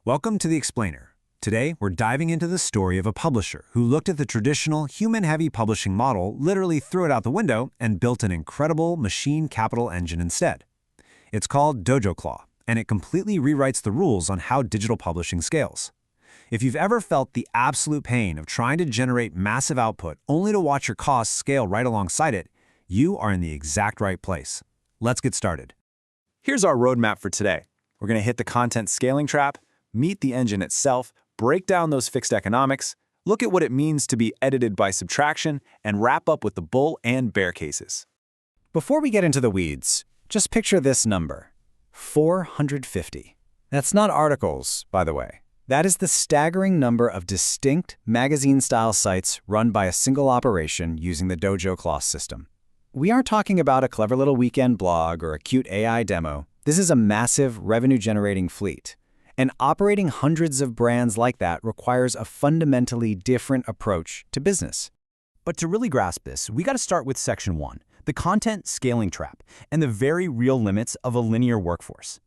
Welcome to The Explainer. Today, we're diving into the story of a publisher who looked at the traditional human-heavy publishing model, literally threw it out the window, and built an incredible machine capital engine instead. It's called Dojo Claw, and it completely rewrites the rules on how digital publishing scales. If you've ever felt the absolute pain of trying to generate massive output only to watch your costs scale right alongside it, you are in the exact right place. Let's get started. Here's our roadmap for today. We're going to hit the content scaling trap, meet the engine itself, break down those fixed economics, look at what it means to be edited by subtraction, and wrap up with the bull and bear cases. Before we get into the weeds, just picture this number, 450. That's not articles, by the way. That is the staggering number of distinct magazine-style sites run by a single operation using the Dojo Claw system. We aren't talking about a clever little weekend blog or a cute AI demo. This is a massive revenue-generating fleet. And operating hundreds of brands like that requires a fundamentally different approach to business. But to really grasp this, we got to start with Section 1, the content scaling trap, and the very real limits of a linear workforce.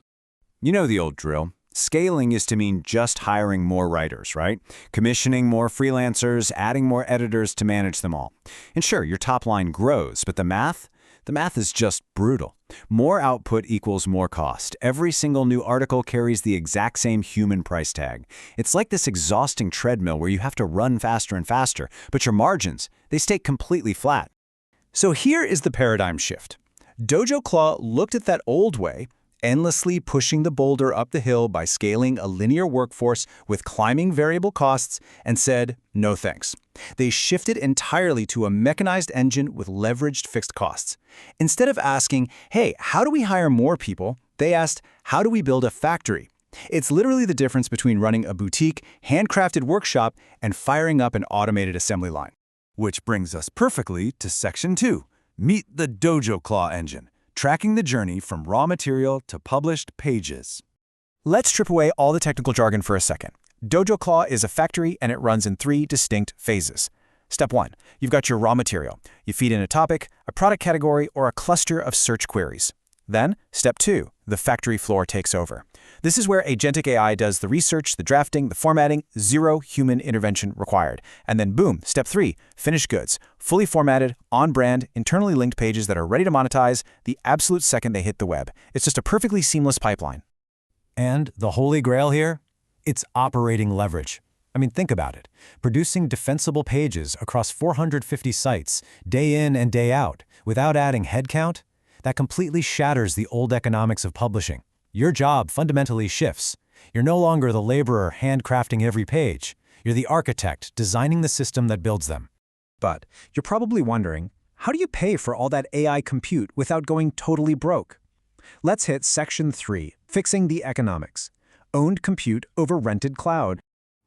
You know the old drill. Scaling is to mean just hiring more writers, right? Commissioning more freelancers, adding more editors to manage them all. And sure, your top line grows, but the math is just brutal. More output equals more cost. Every single new article carries the exact same human price tag. It's like this exhausting treadmill where you have to run faster and faster, but your margins, they stay completely flat. So here is the paradigm shift. Dojo Claw looked at that old way, endlessly pushing the boulder up the hill by scaling a linear workforce with climbing variable costs, and said, no thanks. They shifted entirely to a mechanized engine with leveraged fixed costs. Instead of asking, hey, how do we hire more people? They asked, how do we build a factory? It's literally the difference between running a boutique, handcrafted workshop and firing up an automated assembly line. Which brings us perfectly to Section 2, meet the Dojo Claw engine, tracking the journey from raw material to published pages. Let's strip away all the technical jargon for a second. Dojo Claw is a factory and it runs in 3 distinct phases. Step 1, you've got your raw material. You feed in a topic, a product category, or a cluster of search queries. Then, Step 2, the factory floor takes over. This is where Agentic AI does the research, the drafting, the formatting, zero human intervention required. And then boom, Step 3, finished goods, fully formatted, on-brand, internally linked pages that are ready to monetize the absolute second they hit the web. It's just a perfectly seamless pipeline. And the holy grail here? It's operating leverage. I mean, think about it. Producing defensible pages across 450 sites, day in and day out, without adding headcount, that completely shatters the old economics of publishing. Your job fundamentally shifts. You're no longer the laborer handcrafting every page. You're the architect designing the system that builds them. But you're probably wondering, how do you pay for all that AI compute without going totally broke? Let's hit Section 3, fixing the economics. Owned compute over rented cloud.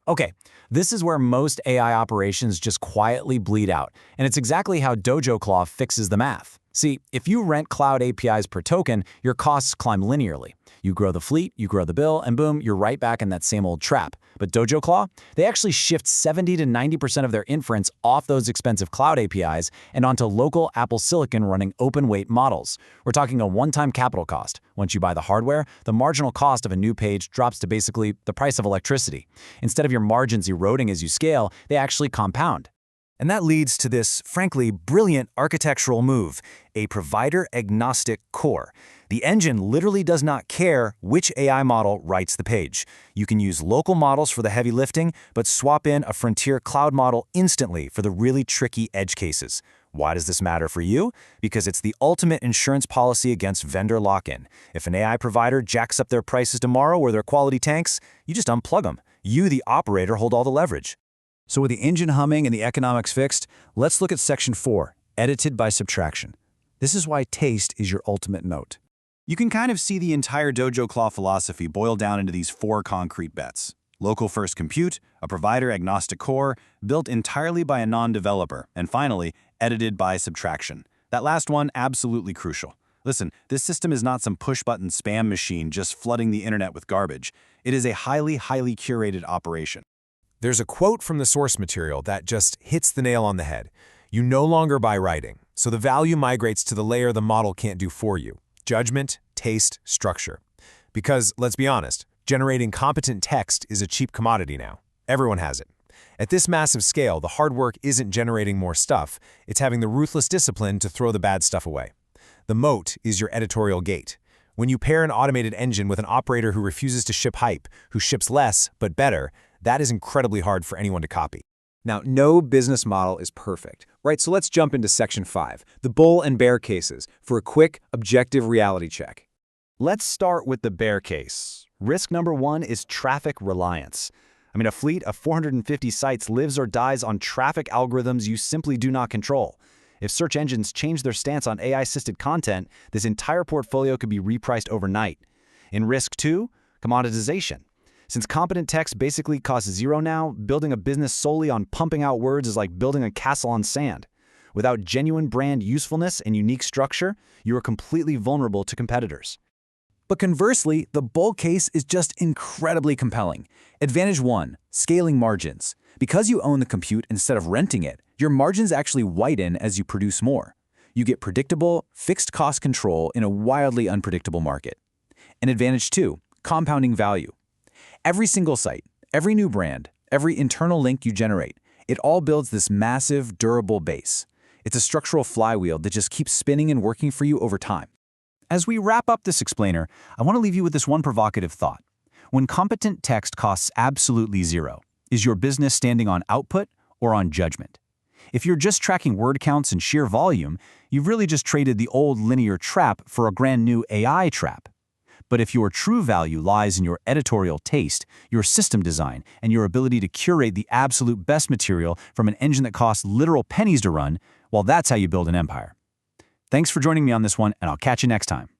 Okay, this is where most AI operations just quietly bleed out, and it's exactly how Dojo Claw fixes the math. See, if you rent cloud APIs per token, your costs climb linearly. You grow the fleet, you grow the bill, and boom, you're right back in that same old trap. But Dojo Claw, they actually shift 70 to 90% of their inference off those expensive cloud APIs and onto local Apple Silicon running open weight models. We're talking a one-time capital cost. Once you buy the hardware, the marginal cost of a new page drops to basically the price of electricity. Instead of your margins eroding as you scale, they actually compound. And that leads to this, frankly, brilliant architectural move, a provider-agnostic core. The engine literally does not care which AI model writes the page. You can use local models for the heavy lifting, but swap in a frontier cloud model instantly for the really tricky edge cases. Why does this matter for you? Because it's the ultimate insurance policy against vendor lock-in. If an AI provider jacks up their prices tomorrow or their quality tanks, you just unplug them. You, the operator, hold all the leverage. So with the engine humming and the economics fixed, let's look at Section 4, edited by subtraction. This is why taste is your ultimate moat. You can kind of see the entire Dojo Claw philosophy boiled down into these 4 concrete bets. Local first compute, a provider-agnostic core, built entirely by a non-developer, and finally, edited by subtraction. That last one, absolutely crucial. Listen, this system is not some push-button spam machine just flooding the internet with garbage. It is a highly curated operation. There's a quote from the source material that just hits the nail on the head. You no longer buy writing, so the value migrates to the layer the model can't do for you. Judgment, taste, structure. Because, let's be honest, Generating competent text is a cheap commodity now. Everyone has it. At this massive scale, the hard work isn't generating more stuff, it's having the ruthless discipline to throw the bad stuff away. The moat is your editorial gate. When you pair an automated engine with an operator who refuses to ship hype, who ships less but better, that is incredibly hard for anyone to copy. Now, no business model is perfect, right? So let's jump into Section 5, the bull and bear cases, for a quick, objective reality check. Let's start with the bear case. Risk number one is traffic reliance. A fleet of 450 sites lives or dies on traffic algorithms you simply do not control. If search engines change their stance on AI-assisted content, this entire portfolio could be repriced overnight. In risk two, commoditization. Since competent text basically costs zero now, building a business solely on pumping out words is like building a castle on sand. Without genuine brand usefulness and unique structure, you are completely vulnerable to competitors. But conversely, the bull case is just incredibly compelling. Advantage 1, scaling margins. Because you own the compute instead of renting it, your margins actually widen as you produce more. You get predictable, fixed cost control in a wildly unpredictable market. And advantage 2, compounding value. Every single site, every new brand, every internal link you generate, it all builds this massive, durable base. It's a structural flywheel that just keeps spinning and working for you over time. As we wrap up this explainer, I want to leave you with this one provocative thought. When competent text costs absolutely zero, is your business standing on output or on judgment? If you're just tracking word counts and sheer volume, you've really just traded the old linear trap for a brand new AI trap. But if your true value lies in your editorial taste, your system design, and your ability to curate the absolute best material from an engine that costs literal pennies to run, well, that's how you build an empire. Thanks for joining me on this one, and I'll catch you next time.